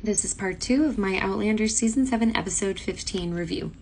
This is part 2 of my Outlander Season 7 Episode 15 review.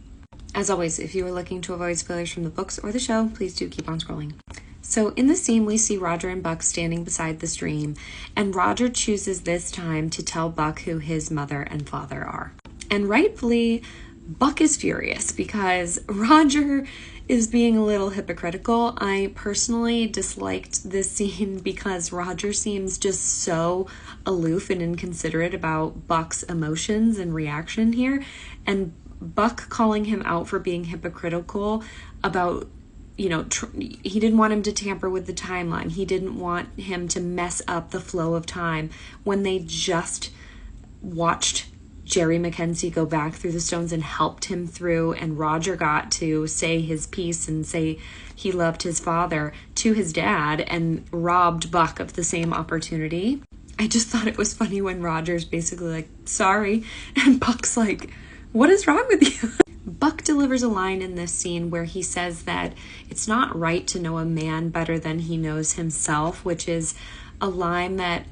As always, if you are looking to avoid spoilers from the books or the show, please do keep on scrolling. So in the scene, we see Roger and Buck standing beside the stream, and Roger chooses this time to tell Buck who his mother and father are. And rightfully, Buck is furious because Roger is being a little hypocritical. I personally disliked this scene because Roger seems just so aloof and inconsiderate about Buck's emotions and reaction here. And Buck calling him out for being hypocritical about, he didn't want him to tamper with the timeline. He didn't want him to mess up the flow of time when they just watched Jerry Mackenzie go back through the stones and helped him through, and Roger got to say his piece and say he loved his father to his dad and robbed Buck of the same opportunity. I just thought it was funny when Roger's basically like, sorry, and Buck's like, what is wrong with you? Buck delivers a line in this scene where he says that it's not right to know a man better than he knows himself, which is a line that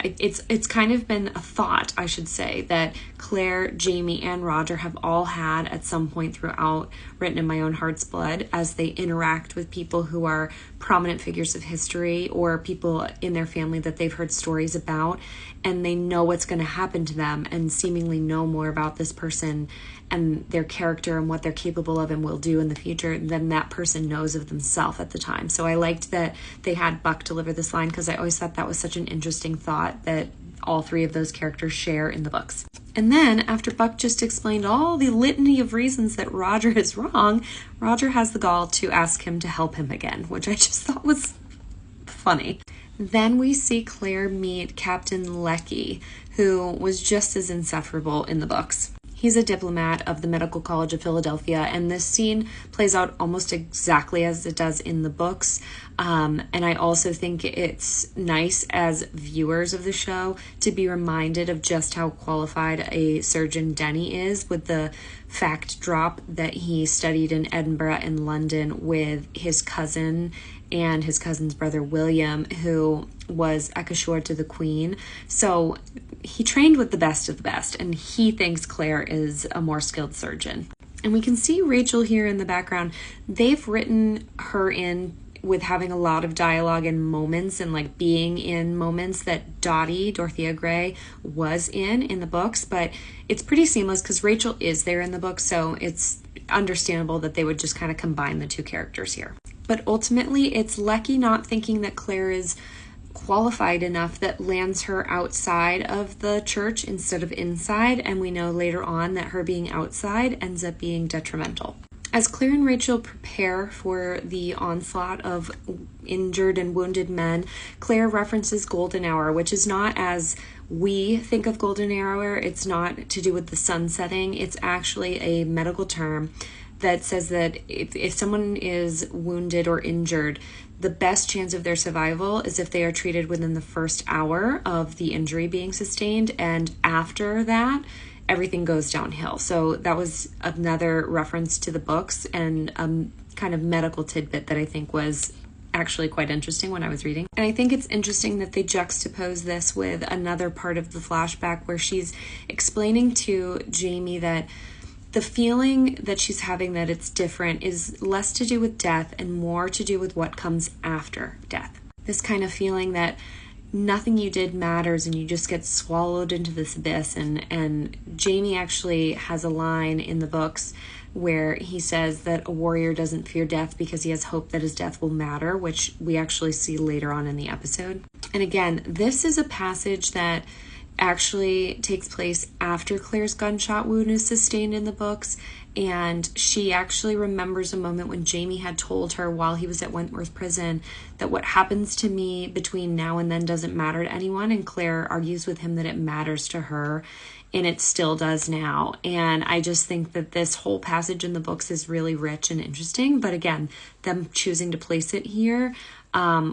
it's kind of been a thought, I should say, that Claire, Jamie, and Roger have all had at some point throughout Written in My Own Heart's Blood as they interact with people who are prominent figures of history or people in their family that they've heard stories about, and they know what's going to happen to them and seemingly know more about this person and their character and what they're capable of and will do in the future than that person knows of themselves at the time. So I liked that they had Buck deliver this line because I always thought that was such an interesting thought that all three of those characters share in the books. And then after Buck just explained all the litany of reasons that Roger is wrong, Roger has the gall to ask him to help him again, which I just thought was funny. Then we see Claire meet Captain Leckie, who was just as insufferable in the books. He's a diplomat of the Medical College of Philadelphia, and this scene plays out almost exactly as it does in the books. And I also think it's nice as viewers of the show to be reminded of just how qualified a surgeon Denny is, with the fact drop that he studied in Edinburgh and London with his cousin and his cousin's brother William, who was accoucheur to the Queen. So he trained with the best of the best, and he thinks Claire is a more skilled surgeon. And we can see Rachel here in the background. They've written her in with having a lot of dialogue and moments and like being in moments that Dorothea Gray was in the books, but it's pretty seamless because Rachel is there in the book, so it's understandable that they would just kind of combine the two characters here. But ultimately, it's Leckie not thinking that Claire is qualified enough that lands her outside of the church instead of inside, and we know later on that her being outside ends up being detrimental. As Claire and Rachel prepare for the onslaught of injured and wounded men, Claire references golden hour, which is not as we think of golden hour. It's not to do with the sun setting. It's actually a medical term that says that if someone is wounded or injured, the best chance of their survival is if they are treated within the first hour of the injury being sustained, and after that, everything goes downhill. So that was another reference to the books and kind of medical tidbit that I think was actually quite interesting when I was reading. And I think it's interesting that they juxtapose this with another part of the flashback where she's explaining to Jamie that the feeling that she's having that it's different is less to do with death and more to do with what comes after death. This kind of feeling that nothing you did matters and you just get swallowed into this abyss. And Jamie actually has a line in the books where he says that a warrior doesn't fear death because he has hope that his death will matter, which we actually see later on in the episode. And again, this is a passage that actually takes place after Claire's gunshot wound is sustained in the books, and she actually remembers a moment when Jamie had told her while he was at Wentworth Prison that what happens to me between now and then doesn't matter to anyone, and Claire argues with him that it matters to her, and it still does now. And I just think that this whole passage in the books is really rich and interesting, but again, them choosing to place it here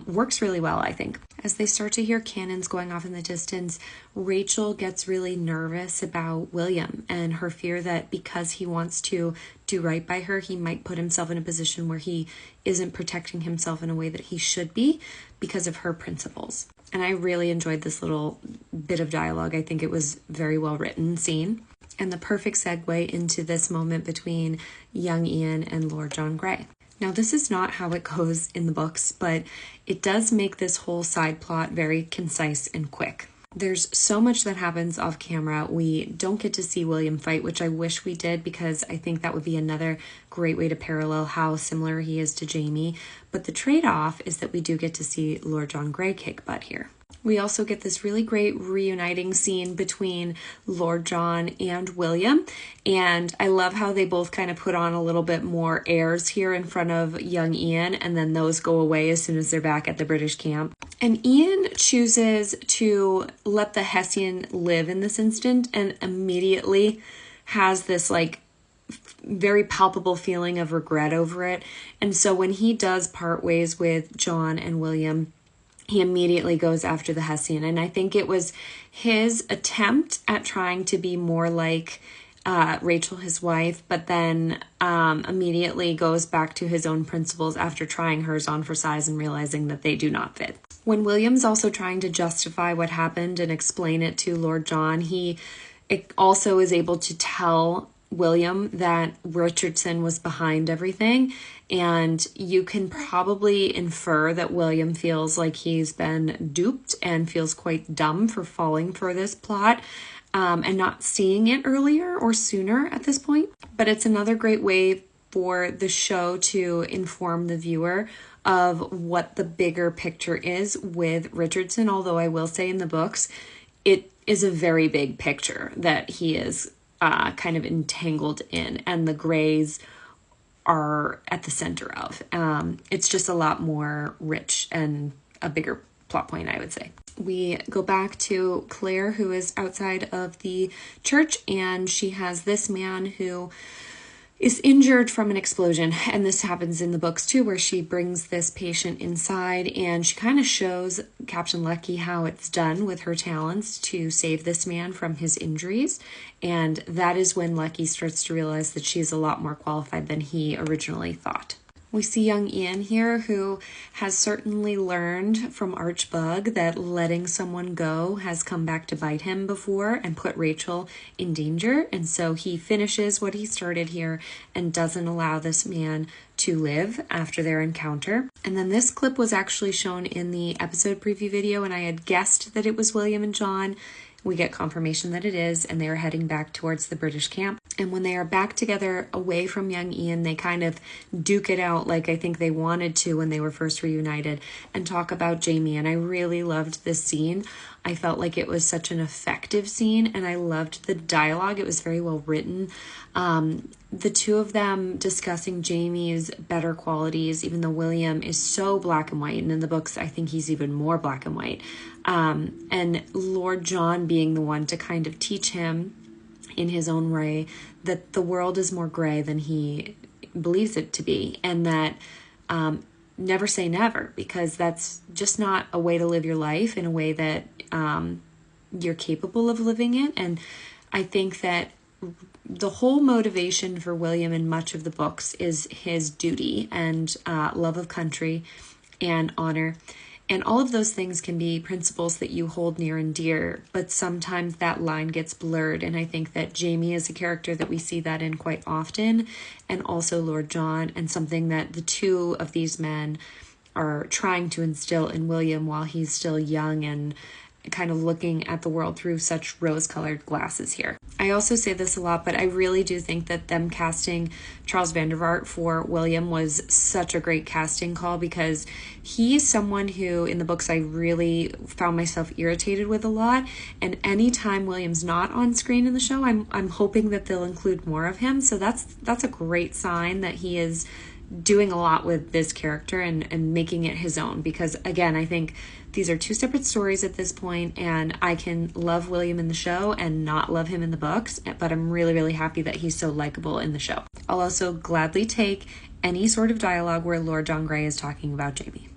works really well, I think. As they start to hear cannons going off in the distance, Rachel gets really nervous about William and her fear that because he wants to do right by her, he might put himself in a position where he isn't protecting himself in a way that he should be because of her principles. And I really enjoyed this little bit of dialogue. I think it was very well written scene, and the perfect segue into this moment between young Ian and Lord John Grey. Now, this is not how it goes in the books, but it does make this whole side plot very concise and quick. There's so much that happens off camera. We don't get to see William fight, which I wish we did, because I think that would be another great way to parallel how similar he is to Jaime. But the trade-off is that we do get to see Lord John Grey kick butt here. We also get this really great reuniting scene between Lord John and William, and I love how they both kind of put on a little bit more airs here in front of young Ian, and then those go away as soon as they're back at the British camp. And Ian chooses to let the Hessian live in this instant, and immediately has this like very palpable feeling of regret over it. And so when he does part ways with John and William, he immediately goes after the Hessian. And I think it was his attempt at trying to be more like Rachel, his wife, but then immediately goes back to his own principles after trying hers on for size and realizing that they do not fit. When William's also trying to justify what happened and explain it to Lord John, he also is able to tell William that Richardson was behind everything, and you can probably infer that William feels like he's been duped and feels quite dumb for falling for this plot and not seeing it earlier or sooner at this point. But it's another great way for the show to inform the viewer of what the bigger picture is with Richardson, although I will say in the books it is a very big picture that he is kind of entangled in, and the Greys are at the center of. It's just a lot more rich and a bigger plot point, I would say. We go back to Claire, who is outside of the church, and she has this man who is injured from an explosion. And this happens in the books too, where she brings this patient inside and she kind of shows Captain Lucky how it's done with her talents to save this man from his injuries. And that is when Lucky starts to realize that she's a lot more qualified than he originally thought. We see young Ian here, who has certainly learned from Archbug that letting someone go has come back to bite him before and put Rachel in danger. And so he finishes what he started here and doesn't allow this man to live after their encounter. And then this clip was actually shown in the episode preview video, and I had guessed that it was William and John. We get confirmation that it is, and they are heading back towards the British camp. And when they are back together away from young Ian, they kind of duke it out like I think they wanted to when they were first reunited and talk about Jaime. And I really loved this scene. I felt like it was such an effective scene, and I loved the dialogue. It was very well written. The two of them discussing Jaime's better qualities, even though William is so black and white, and in the books I think he's even more black and white. And Lord John being the one to kind of teach him in his own way that the world is more gray than he believes it to be, and that never say never, because that's just not a way to live your life in a way that you're capable of living it. And I think that the whole motivation for William in much of the books is his duty and love of country and honor. And all of those things can be principles that you hold near and dear, but sometimes that line gets blurred. And I think that Jaime is a character that we see that in quite often, and also Lord John, and something that the two of these men are trying to instill in William while he's still young and kind of looking at the world through such rose-colored glasses here. I also say this a lot, but I really do think that them casting Charles Vandervaart for William was such a great casting call, because he's someone who in the books I really found myself irritated with a lot, and anytime William's not on screen in the show, I'm hoping that they'll include more of him. So that's a great sign that he is doing a lot with this character and making it his own, because again, I think these are two separate stories at this point, and I can love William in the show and not love him in the books, but I'm really, really happy that he's so likable in the show. I'll also gladly take any sort of dialogue where Lord John Grey is talking about Jaime,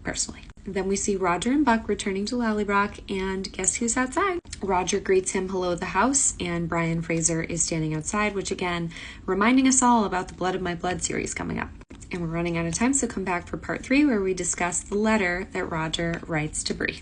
personally. Then we see Roger and Buck returning to Lallybroch, and guess who's outside? Roger greets him hello at the house, and Brian Fraser is standing outside, which again, reminding us all about the Blood of My Blood series coming up. And we're running out of time, so come back for part 3, where we discuss the letter that Roger writes to Bree.